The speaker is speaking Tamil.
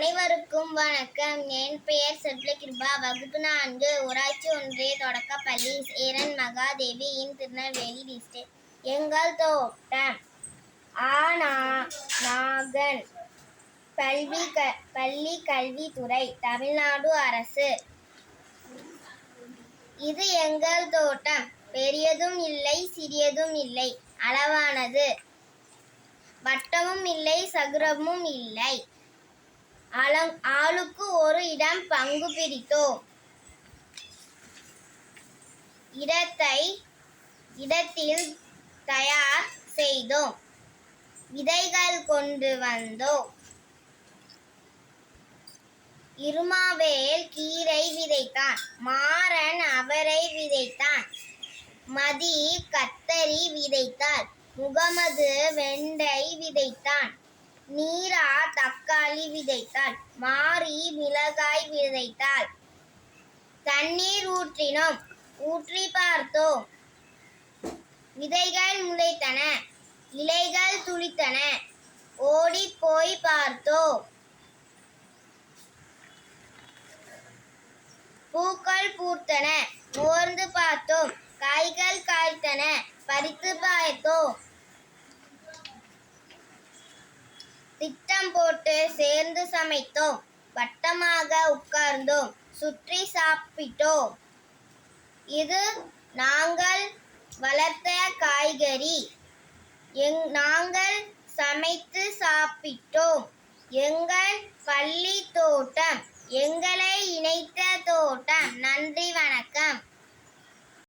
அனைவருக்கும் வணக்கம். என் பெயர் செல்வகிருபா. வகுப்பு 4 ஊராட்சி ஒன்றிய தொடக்கப்பள்ளி சேரன் மகாதேவியின் திருநெல்வேலி டிஸ்ட்ரிக்ட். எங்கள் தோட்டம் நாகன் பள்ளி கல்வித்துறை, தமிழ்நாடு அரசு. இது எங்கள் தோட்டம். பெரியதும் இல்லை, சிறியதும் இல்லை, அளவானது. வட்டமும் இல்லை, சதுரமும் இல்லை. ஆளுக்கு ஒரு இடம் பங்கு பிரித்தோம். இடத்தில் தயார் செய்தோம். விதைகள் கொண்டு வந்தோம். இருமாவேல் கீரை விதைத்தான். மாறன் அவரை விதைத்தான். மதி கத்தரி விதைத்தாள். முகமது வெண்டை விதைத்தான். நீரா தக்காளி விதைத்தாள். மாரி மிளகாய் விதைத்தாள். தண்ணீர் ஊற்றினோம். ஊற்றி பார்த்தோம். விதைகள் முளைத்தன. இலைகள் துளித்தன. ஓடி போய் பார்த்தோம். பூக்கள் பூத்தன. மோர்ந்து பார்த்தோம். காய்கள் காய்த்தன. பறித்து பார்த்தோம். திட்டம் போட்டு சேர்ந்து சமைத்தோம். வட்டமாக உட்கார்ந்தோம். சுற்றி சாப்பிட்டோம். இது நாங்கள் வளர்த்த காய்கறி. நாங்கள் சமைத்து சாப்பிட்டோம். எங்கள் பள்ளி தோட்டம், எங்களை இணைத்த தோட்டம். நன்றி, வணக்கம்.